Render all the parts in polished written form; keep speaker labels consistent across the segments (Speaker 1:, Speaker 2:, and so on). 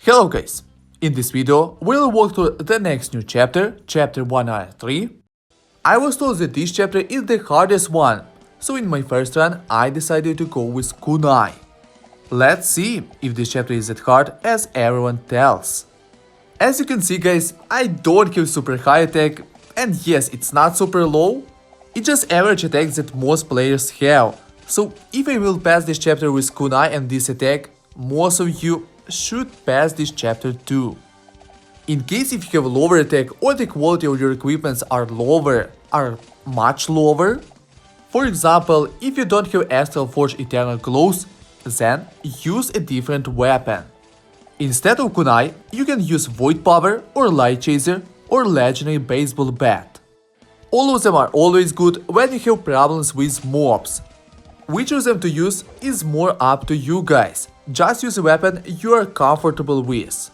Speaker 1: Hello guys, in this video we'll walk through the next new chapter, chapter 103. I was told that this chapter is the hardest one, so in my first run I decided to go with Kunai. Let's see if this chapter is as hard as everyone tells. As you can see guys, I don't have super high attack, and yes, it's not super low, it's just average attack that most players have. So if I will pass this chapter with Kunai and this attack, most of you should pass this chapter too. In case if you have lower attack or the quality of your equipments are much lower, for example, if you don't have Astral Forge Eternal Glows, then use a different weapon. Instead of Kunai, you can use Void Power or Light Chaser or Legendary Baseball Bat. All of them are always good when you have problems with mobs. Which of them to use is more up to you guys. Just use a weapon you are comfortable with.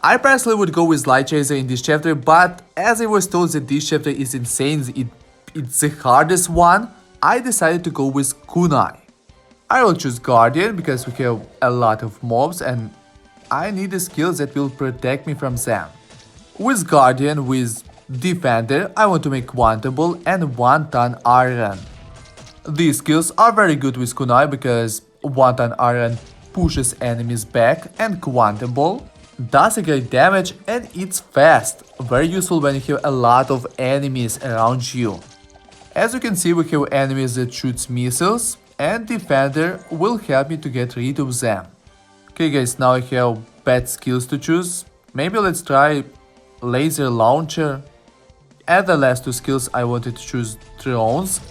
Speaker 1: I personally would go with Light Chaser in this chapter, but as I was told that this chapter is insane, it's the hardest one, I decided to go with Kunai. I will choose Guardian because we have a lot of mobs and I need a skill that will protect me from them. With Guardian, with Defender, I want to make Quantum Ball and 1 Ton Iron. These skills are very good with Kunai because 1 Ton Iron pushes enemies back and Quantum Ball does a great damage and it's fast, very useful when you have a lot of enemies around you. As you can see, we have enemies that shoots missiles and Defender will help me to get rid of them. Okay guys, now I have bad skills to choose. Maybe let's try Laser Launcher. At the last 2 skills I wanted to choose drones,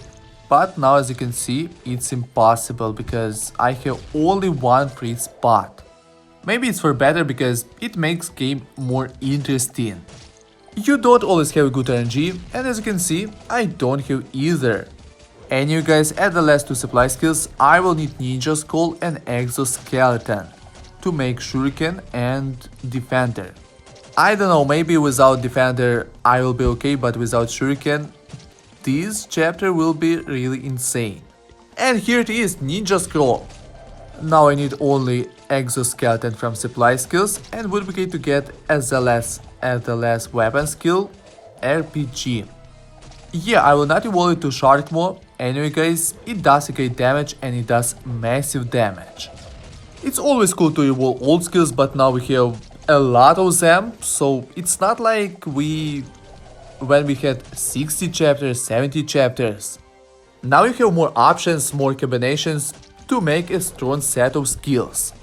Speaker 1: but now as you can see it's impossible because I have only one free spot. Maybe it's for better because it makes game more interesting. You don't always have good RNG, and as you can see I don't have either. Anyway guys, at the last 2 supply skills I will need Ninja Skull and Exoskeleton to make Shuriken and Defender. I don't know, maybe without Defender I will be okay, but without Shuriken this chapter will be really insane. And here it is, Ninja Scroll. Now I need only Exoskeleton from supply skills and would be great to get as the last weapon skill, RPG. Yeah, I will not evolve it to Sharkmo. Anyway guys, it does a great damage and it does massive damage. It's always cool to evolve old skills, but now we have a lot of them, so it's not like when we had 60 chapters, 70 chapters. Now you have more options, more combinations to make a strong set of skills.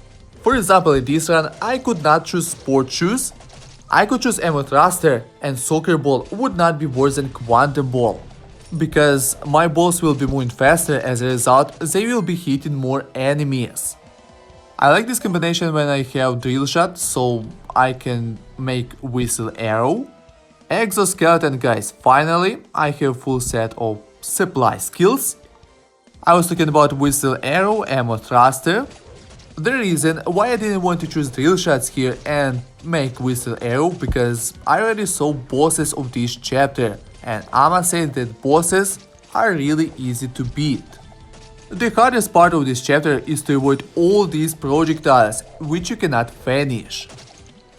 Speaker 1: For example, in this run I could not choose Sport Shoes, I could choose Ammo Thruster, and Soccer Ball would not be worse than Quantum Ball. Because my balls will be moving faster, as a result they will be hitting more enemies. I like this combination when I have Drill Shot, so I can make Whistle Arrow. Exoskeleton guys, finally I have full set of supply skills. I was talking about Whistle Arrow, Ammo Thruster. The reason why I didn't want to choose Drill Shots here and make Whistle Arrow, because I already saw bosses of this chapter and I must say that bosses are really easy to beat. The hardest part of this chapter is to avoid all these projectiles which you cannot finish.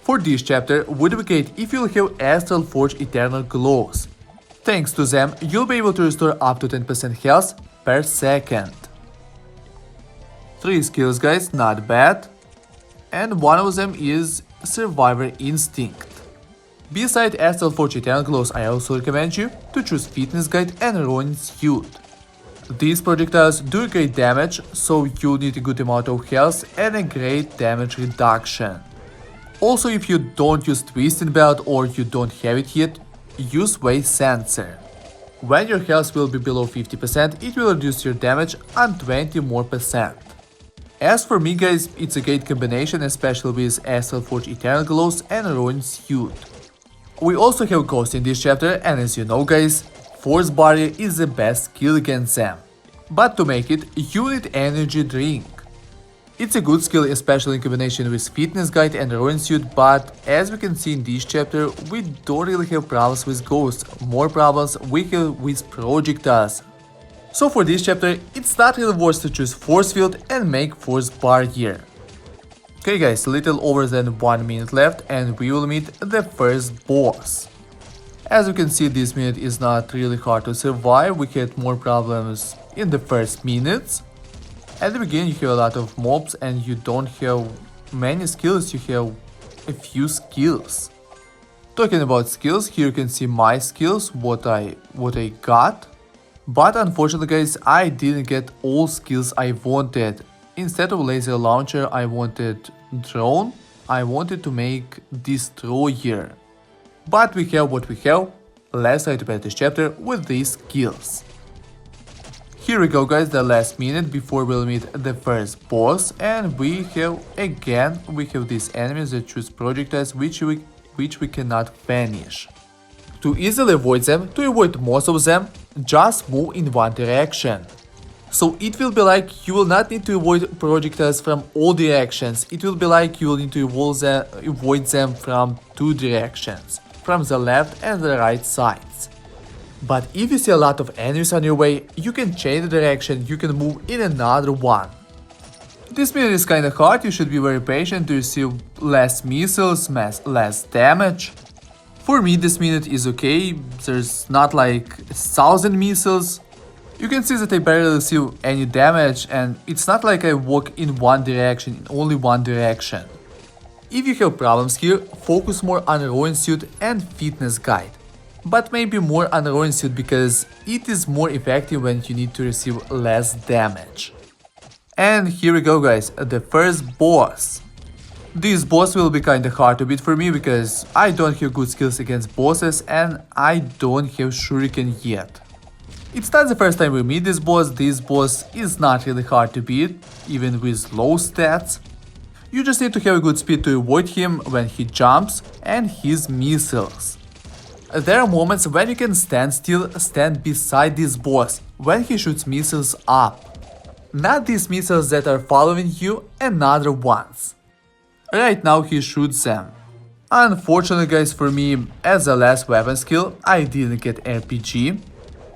Speaker 1: For this chapter would be great if you'll have Astral Forge Eternal Glows. Thanks to them you'll be able to restore up to 10% health per second. 3 skills guys, not bad. And one of them is Survivor Instinct. Beside Astral Forge Eternal Glows, I also recommend you to choose Fitness Guide and Ronin Suit. These projectiles do great damage, so you'll need a good amount of health and a great damage reduction. Also, if you don't use Twisting Belt or you don't have it yet, use Weight Sensor. When your health will be below 50%, it will reduce your damage on 20 more percent. As for me guys, it's a great combination, especially with Astral Forge Eternal Glows and Ronin Suit. We also have Ghost in this chapter, and as you know guys, Force Barrier is the best skill against them. But to make it, you need Energy Drink. It's a good skill, especially in combination with Fitness Guide and Ronin Suit, but as we can see in this chapter, we don't really have problems with Ghost, more problems we have with projectiles. So for this chapter, it's not really worth to choose Force Field and make Force Barrier. Okay guys, little over than 1 minute left and we will meet the first boss. As you can see, this minute is not really hard to survive. We had more problems in the first minutes. At the beginning you have a lot of mobs and you don't have many skills, you have a few skills. Talking about skills, here you can see my skills, what I got. But unfortunately guys, I didn't get all skills I wanted. Instead of laser launcher, I wanted drone. I wanted to make destroyer. But we have what we have. Let's try to pass this chapter with these skills. Here we go guys, the last minute before we'll meet the first boss, and we have these enemies that choose projectiles which we cannot vanish. To easily avoid them, to avoid most of them, just move in one direction. So it will be like you will not need to avoid projectiles from all directions, it will be like you will need to avoid them from two directions, from the left and the right sides. But if you see a lot of enemies on your way, you can change the direction, you can move in another one. This minute is kinda hard, you should be very patient to receive less missiles, less damage. For me this minute is okay, there's not like 1000 missiles. You can see that I barely receive any damage and it's not like I walk in one direction, in only one direction. If you have problems here, focus more on Ruin Suit and Fitness Guide. But maybe more on Ruin Suit because it is more effective when you need to receive less damage. And here we go guys, the first boss. This boss will be kinda hard to beat for me because I don't have good skills against bosses and I don't have shuriken yet. It's not the first time we meet this boss is not really hard to beat, even with low stats. You just need to have a good speed to avoid him when he jumps and his missiles. There are moments when you can stand still, stand beside this boss, when he shoots missiles up. Not these missiles that are following you, another ones. Right now he shoots them. Unfortunately guys, for me, as a last weapon skill, I didn't get RPG.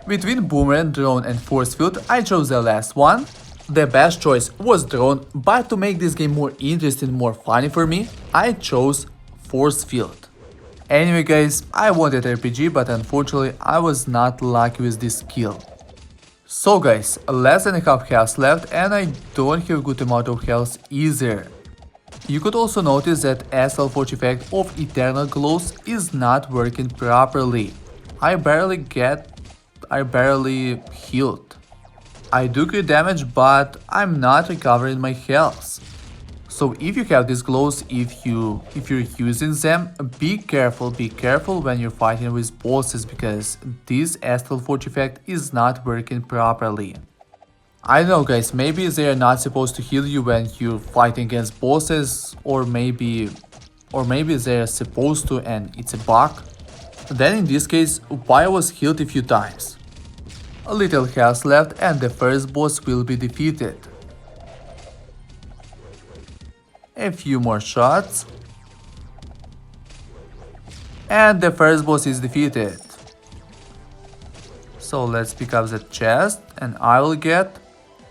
Speaker 1: Between Boomerang, Drone and Force Field, I chose the last one. The best choice was Drone, but to make this game more interesting, more funny for me, I chose Force Field. Anyway guys, I wanted RPG, but unfortunately I was not lucky with this skill. So guys, less than half health left and I don't have a good amount of health either. You could also notice that SL40 effect of Eternal Glows is not working properly. I barely healed. I do crit damage, but I'm not recovering my health. So if you have these glows, if you're using them, be careful when you're fighting with bosses because this SL40 effect is not working properly. I don't know guys, maybe they are not supposed to heal you when you're fighting against bosses, or maybe they are supposed to and it's a bug. Then in this case, I was healed a few times. A little health left and the first boss will be defeated. A few more shots. And the first boss is defeated. So let's pick up the chest and I will get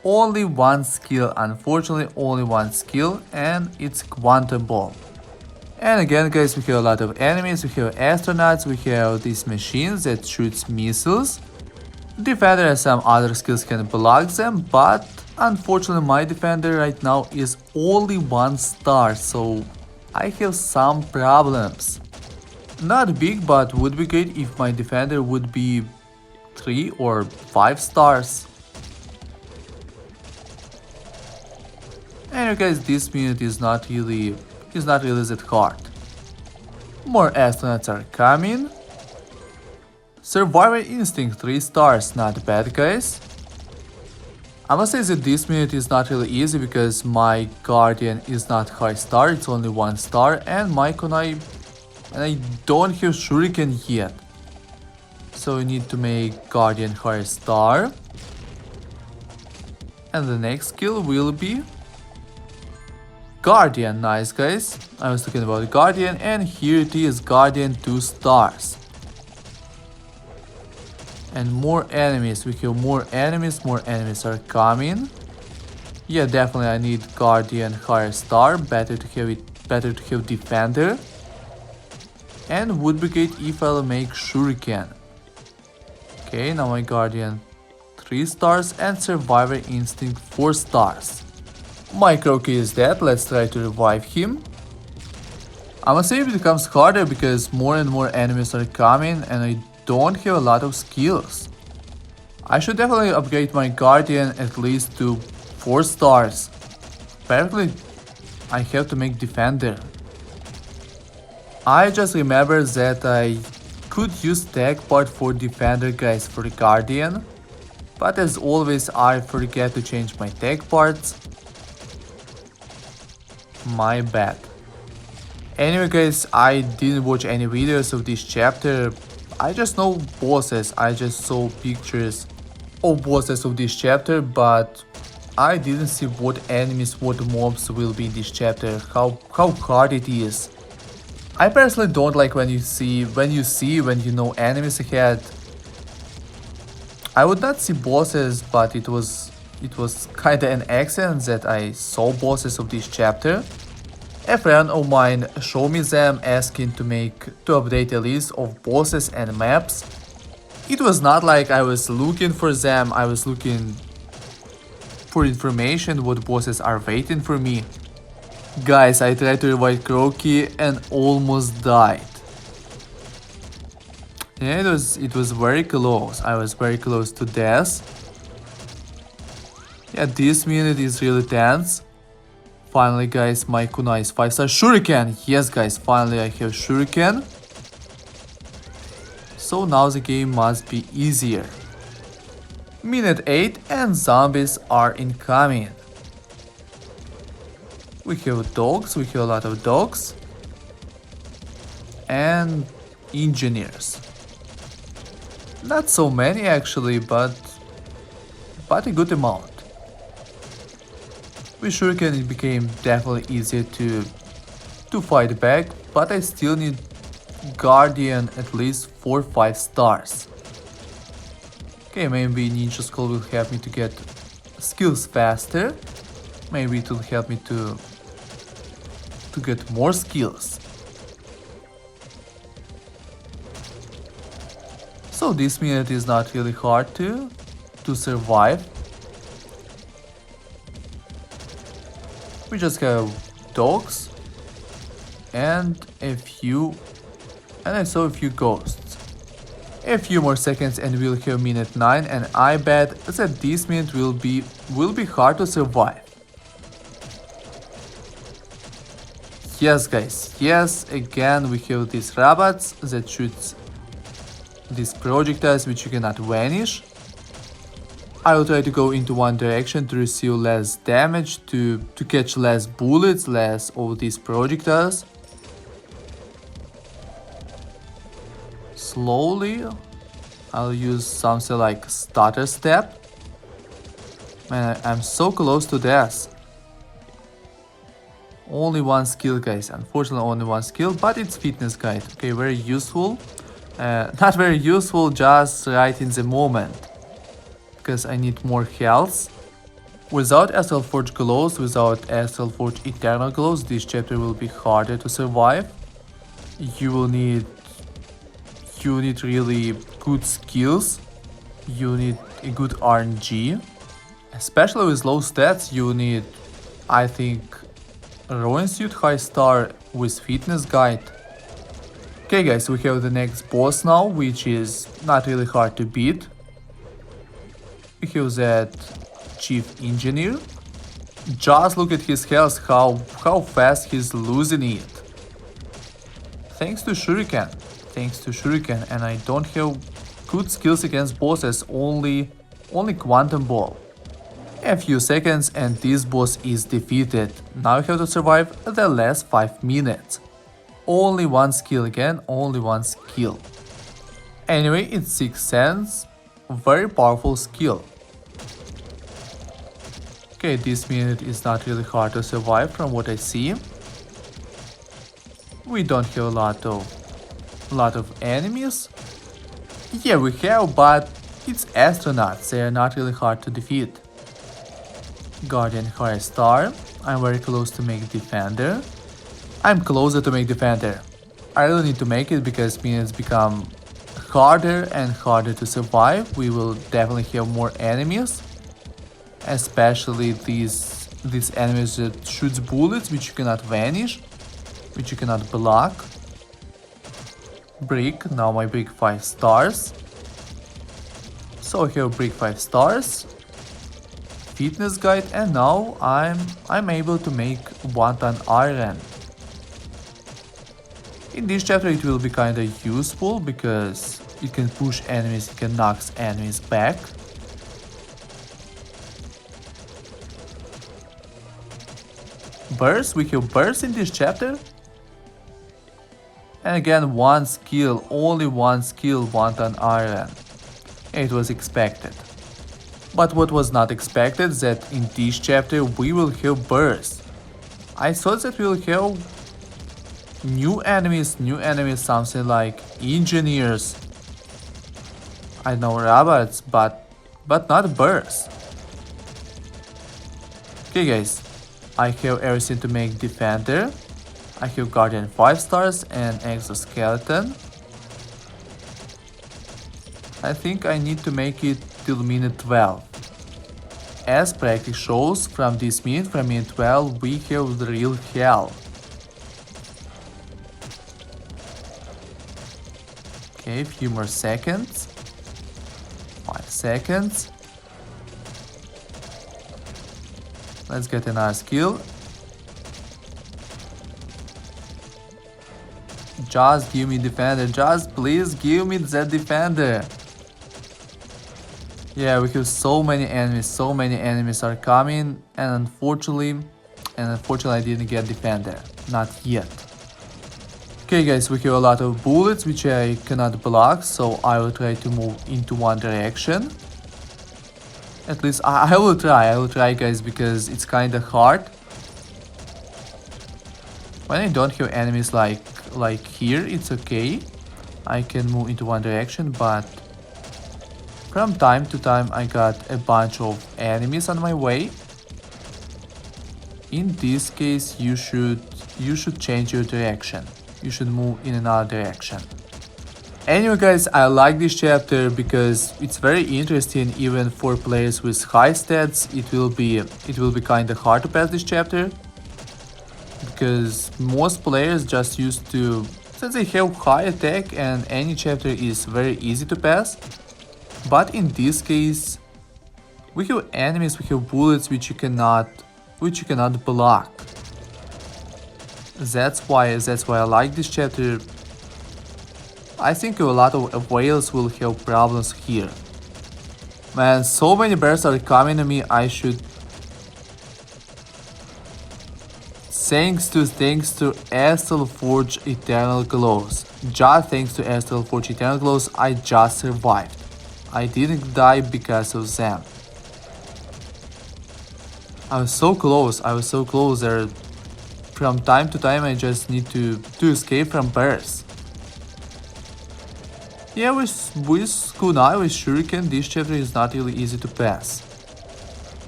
Speaker 1: only one skill, unfortunately only one skill, and it's Quantum Bomb. And again guys, we have a lot of enemies, we have astronauts, we have these machines that shoots missiles. Defender and some other skills can block them, but unfortunately my defender right now is only 1 star, so I have some problems. Not big, but would be great if my defender would be 3 or 5 stars. Anyway guys, this minute is not really that hard. More astronauts are coming. Survival Instinct 3 stars, not bad guys. I must say that this minute is not really easy because my Guardian is not high star, it's only 1 star, and my kunai, and I don't have shuriken yet. So we need to make Guardian higher star. And the next skill will be Guardian. Nice guys, I was talking about Guardian, and here it is, Guardian 2 stars. And more enemies, we have more enemies are coming. Yeah, definitely I need Guardian higher star, better to have it, better to have Defender. And Wood Brigade if I'll make Shuriken. Okay, now my Guardian 3 stars and Survivor Instinct 4 stars. My Croaky is dead, let's try to revive him. I must say it becomes harder because more and more enemies are coming and I don't have a lot of skills. I should definitely upgrade my Guardian at least to 4 stars. Apparently, I have to make Defender. I just remember that I could use tech part for Defender guys for the Guardian. But as always, I forget to change my tech parts. My bad. Anyway guys, I didn't watch any videos of this chapter. I just know bosses, I just saw pictures of bosses of this chapter, but I didn't see what enemies, what mobs will be in this chapter, how hard it is. I personally don't like when you know enemies ahead. I would not see bosses, but it was kinda an accident that I saw bosses of this chapter. A friend of mine showed me them asking to update a list of bosses and maps. It was not like I was looking for them, I was looking for information what bosses are waiting for me. Guys, I tried to revive Croaky and almost died. Yeah, it was very close. I was very close to death. Yeah, this minute is really tense. Finally, guys, my kunai is 5-star Shuriken. Yes, guys, finally I have Shuriken. So now the game must be easier. Minute 8 and zombies are incoming. We have dogs, we have a lot of dogs. And engineers. Not so many actually, but a good amount. With Shuriken it became definitely easier to fight back, but I still need Guardian at least 4-5 stars. Okay, maybe Ninja Skull will help me to get skills faster. Maybe it will help me to get more skills. So this minute is not really hard to survive. We just have dogs and I saw a few ghosts. A few more seconds and we'll have minute 9, and I bet that this minute will be hard to survive. Yes guys, yes, again we have these robots that shoots these projectiles which you cannot vanish. I will try to go into one direction to receive less damage, to catch less bullets, less of these projectiles. Slowly, I'll use something like stutter step. Man, I'm so close to death. Only one skill, guys. Unfortunately, only one skill, but it's fitness guide. Okay, very useful. Not very useful, just right in the moment. Because I need more health. Without Astral Forge Glows, without Astral Forge Eternal Glows, this chapter will be harder to survive. You need really good skills. You need a good RNG. Especially with low stats, you need, I think, Ruin Suit High Star with Fitness Guide. Okay guys, we have the next boss now, which is not really hard to beat. We have that Chief Engineer. Just look at his health, how fast he's losing it. Thanks to Shuriken, and I don't have good skills against bosses, only Quantum Ball. A few seconds and this boss is defeated. Now you have to survive the last 5 minutes. Only one skill again, only one skill. Anyway, it's Sixth Sense, very powerful skill. Okay, this minute is not really hard to survive from what I see. We don't have a lot of enemies. Yeah, we have, but it's astronauts, they are not really hard to defeat. Guardian High Star. I'm very close to make Defender. I'm closer to make Defender. I really need to make it because minions become harder and harder to survive. We will definitely have more enemies, especially these enemies that shoots bullets which you cannot vanish, which you cannot block. Brick, now my brick 5 stars. So here brick 5 stars. Fitness guide, and now I'm able to make 1-ton iron. In this chapter it will be kinda useful because it can push enemies, it can knock enemies back. Burst, we have burst in this chapter. And again, one skill, only one skill, 1-ton iron. It was expected. But what was not expected is that in this chapter we will have burst. I thought that we will have new enemies, something like engineers, I know, robots, but not burst. Okay guys, I have everything to make Defender. I have Guardian 5 stars and Exoskeleton. I think I need to make it till minute 12. As practice shows, from minute 12 we have the real hell. Okay, a few more seconds. 5 seconds. Let's get another skill. Just give me Defender, just please give me that Defender. Yeah, we have so many enemies are coming, and unfortunately I didn't get Defender, not yet. Okay guys, we have a lot of bullets which I cannot block, so I will try to move into one direction. At least I will try guys, because it's kinda hard. When I don't have enemies like here, it's okay. I can move into one direction, but from time to time I got a bunch of enemies on my way. In this case you should change your direction. You should move in another direction. Anyway guys, I like this chapter because it's very interesting even for players with high stats. It will be kinda hard to pass this chapter, because most players just used to, since they have high attack and any chapter is very easy to pass. But in this case we have enemies, we have bullets which you cannot block. That's why I like this chapter. I think a lot of whales will have problems here. Man, so many bears are coming to me. I should... Thanks to Astral Forge Eternal Glows. Just thanks to Astral Forge Eternal Glows, I just survived. I didn't die because of them. I was so close there. From time to time I just need to escape from bears. Yeah, with kunai, with shuriken, this chapter is not really easy to pass.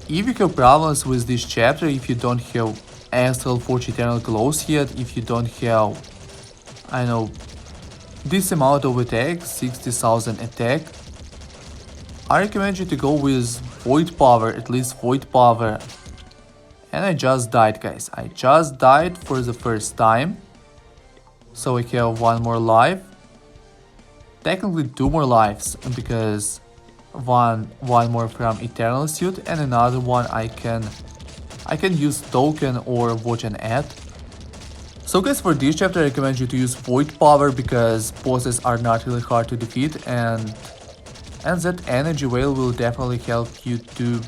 Speaker 1: If you have problems with this chapter, if you don't have Astral Forge Eternal Glows yet, if you don't have, I know, this amount of attack, 60,000 attack, I recommend you to go with Void Power, at least Void Power. And I just died guys, I just died for the first time. So we have one more life. Technically 2 more lives, because one more from Eternal Suit and another one I can use token or watch an ad. So guys, for this chapter I recommend you to use Void Power, because bosses are not really hard to defeat, and that energy whale will definitely help you to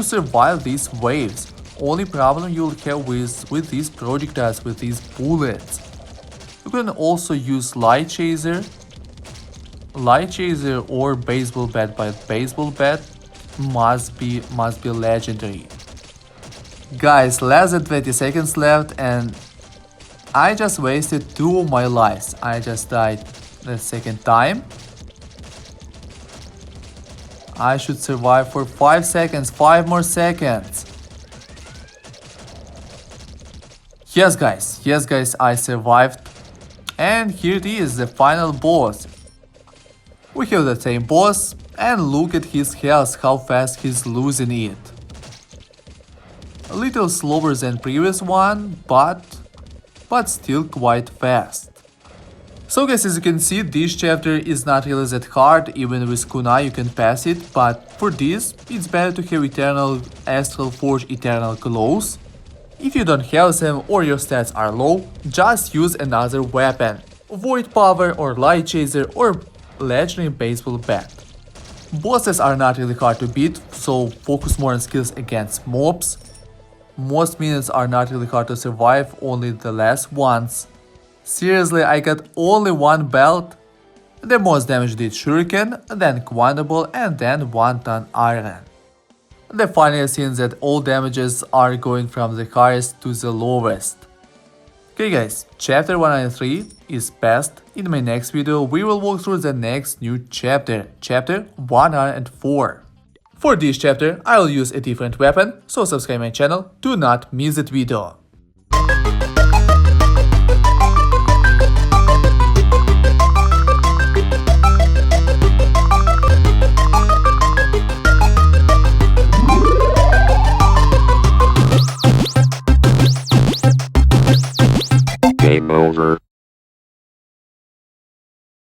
Speaker 1: survive these waves. Only problem you'll have with these projectiles, with these bullets. You can also use Light Chaser or Baseball Bat, but Baseball Bat must be legendary. Guys, less than 20 seconds left and I just wasted 2 of my lives. I just died the second time. I should survive for 5 seconds, 5 more seconds. Yes guys, I survived. And here it is, the final boss. We have the same boss, and look at his health, how fast he's losing it. A little slower than previous one, but still quite fast. So guys, as you can see, this chapter is not really that hard, even with kunai you can pass it, but for this, it's better to have Eternal Astral Forge Eternal Claws. If you don't have them or your stats are low, just use another weapon, Void Power or Light Chaser or Legendary Baseball Bat. Bosses are not really hard to beat, so focus more on skills against mobs. Most minions are not really hard to survive, only the last ones. Seriously, I got only one belt. The most damage did Shuriken, then Quantum and then 1 ton iron. The final seems that all damages are going from the highest to the lowest. Okay guys, chapter 103 is passed. In my next video we will walk through the next new chapter, chapter 104. For this chapter I will use a different weapon, so subscribe my channel to not miss that video.
Speaker 2: Game over.